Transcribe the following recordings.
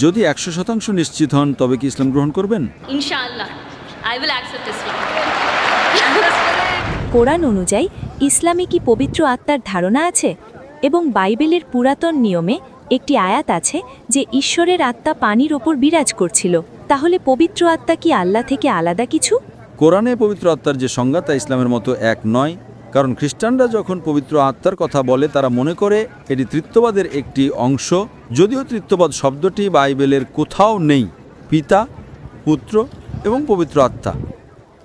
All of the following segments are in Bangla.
যদি 100% নিশ্চিত হন তবে কি ইসলাম গ্রহণ করবেন? ইনশাআল্লাহ I will accept Islam. কোরআন অনুযায়ী ইসলামে কি পবিত্র আত্মার ধারণা আছে? এবং বাইবেলের পুরাতন নিয়মে একটি আয়াত আছে যে ঈশ্বরের আত্মা পানির ওপর বিরাজ করছিল। তাহলে পবিত্র আত্মা কি আল্লাহ থেকে আলাদা কিছু? কোরআনে পবিত্র আত্মার যে সংজ্ঞা তা ইসলামের মতো এক নয়, কারণ খ্রিস্টানরা যখন পবিত্র আত্মার কথা বলে তারা মনে করে এটি ত্রিত্ববাদের একটি অংশ, যদিও ত্রিত্ববাদ শব্দটি বাইবেলের কোথাও নেই। পিতা, পুত্র এবং পবিত্র আত্মা,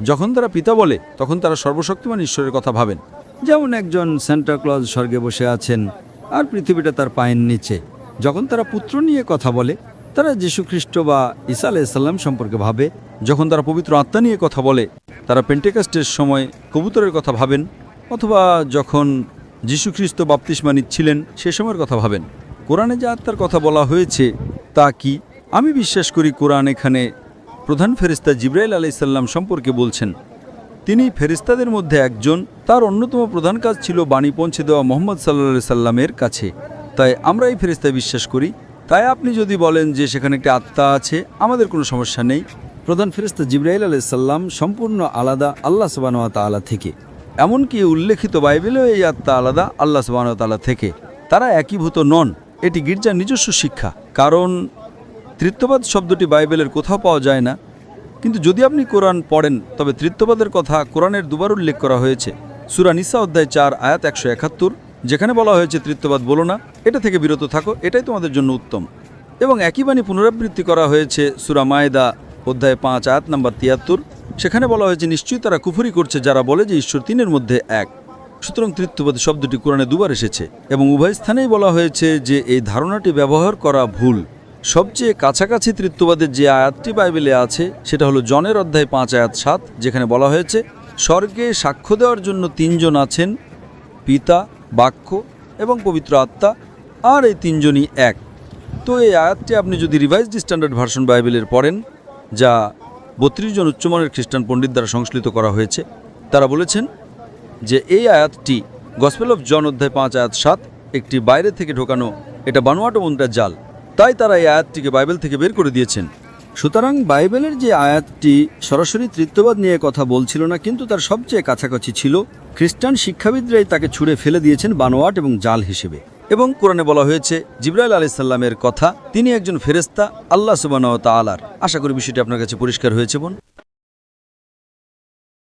যখন তারা পিতা বলে তখন তারা সর্বশক্তিমান ঈশ্বরের কথা ভাবেন, যেমন একজন সান্টা ক্লজ স্বর্গে বসে আছেন আর পৃথিবীটা তার পায়ের নিচে। যখন তারা পুত্র নিয়ে কথা বলে তারা যীশু খ্রিস্ট বা ঈসা আলাইহিস-সালাম সম্পর্কে ভাবে। যখন তারা পবিত্র আত্মা নিয়ে কথা বলে তারা পেন্টেকস্টের সময় কবুতরের কথা ভাবেন, অথবা যখন যীশু খ্রিস্ট বাপ্তিস্মা নিচ্ছিলেন সে সময়ের কথা ভাবেন। কোরআনে যে আত্মার কথা বলা হয়েছে তা কি? আমি বিশ্বাস করি কোরআন এখানে প্রধান ফেরেশতা জিবরাইল আলাইহিস-সালাম সম্পর্কে বলছেন। তিনি ফেরেশতাদের মধ্যে একজন, তার অন্যতম প্রধান কাজ ছিল বাণী পৌঁছে দেওয়া মুহাম্মদ সাল্লাল্লাহু আলাইহি সাল্লামের কাছে। তাই আমরা এই ফেরেশতায় বিশ্বাস করি। তাই আপনি যদি বলেন যে সেখানে একটি আত্মা আছে, আমাদের কোনো সমস্যা নেই। প্রধান ফেরেশতা জিবরাইল আলাইহিস সালাম সম্পূর্ণ আলাদা আল্লাহ সুবহানাহু ওয়া তাআলা থেকে। এমনকি উল্লেখিত বাইবেলেও এই আত্মা আলাদা আল্লাহ সুবহানাহু ওয়া তাআলা থেকে। তারা একীভূত নন। এটি গির্জার নিজস্ব শিক্ষা, কারণ ত্রিত্ববাদ শব্দটি বাইবেলের কোথাও পাওয়া যায় না। কিন্তু যদি আপনি কোরআন পড়েন তবে ত্রিত্ববাদের কথা কোরআনের দুবার উল্লেখ করা হয়েছে। সূরা নিসা অধ্যায় 4 আয়াত 171, যেখানে বলা হয়েছে ত্রিত্ববাদ বলো না, এটা থেকে বিরত থাকো, এটাই তোমাদের জন্য উত্তম। এবং একই বাণী পুনরাবৃত্তি করা হয়েছে সূরা মায়েদা অধ্যায় 5 আয়াত নম্বর 73, সেখানে বলা হয়েছে নিশ্চয়ই তারা কুফরি করছে যারা বলে যে ঈশ্বর তিনের মধ্যে এক। সুতরাং ত্রিত্ববাদ শব্দটি কোরআনে দুবার এসেছে এবং উভয় স্থানেই বলা হয়েছে যে এই ধারণাটি ব্যবহার করা ভুল। সবচেয়ে কাছাকাছি ত্রিত্ববাদের যে আয়াতটি বাইবেলে আছে সেটা হলো জনের অধ্যায় 5 আয়াত 7, যেখানে বলা হয়েছে স্বর্গে সাক্ষ্য দেওয়ার জন্য তিনজন আছেন, পিতা, বাক্য এবং পবিত্র আত্মা, আর এই তিনজনই এক। তো এই আয়াতটি আপনি যদি রিভাইজড স্ট্যান্ডার্ড ভার্সন বাইবেলের পড়েন, যা 32 জন উচ্চমানের খ্রিস্টান পণ্ডিত দ্বারা সংশ্লিষ্ট করা হয়েছে, তারা বলেছেন যে এই আয়াতটি গসপেল অফ জন অধ্যায় 5 আয়াত 7 একটি বাইরে থেকে ঢোকানো, এটা বানোয়াটো মন্ত্রের জাল। তাই তারা এই আয়াতটিকে বাইবেল থেকে বের করে দিয়েছেন। সুতরাং বাইবেলের যে আয়াতটি সরাসরি ত্রিত্ববাদ নিয়ে কথা বলছিল না, কিন্তু তার সবচেয়ে কাছাকাছি ছিল। খ্রিস্টান শিক্ষাবিদরাই তাকে ছুঁড়ে ফেলে দিয়েছেন বানোয়াট এবং জাল হিসেবে। এবং কোরআনে বলা হয়েছে জিবরাইল আলাইহিস সালামের কথা, তিনি একজন ফেরেশতা আল্লাহ সুবহানাহু ওয়া তাআলার। আশা করি বিষয়টি আপনার কাছে পরিষ্কার হয়েছে বোন।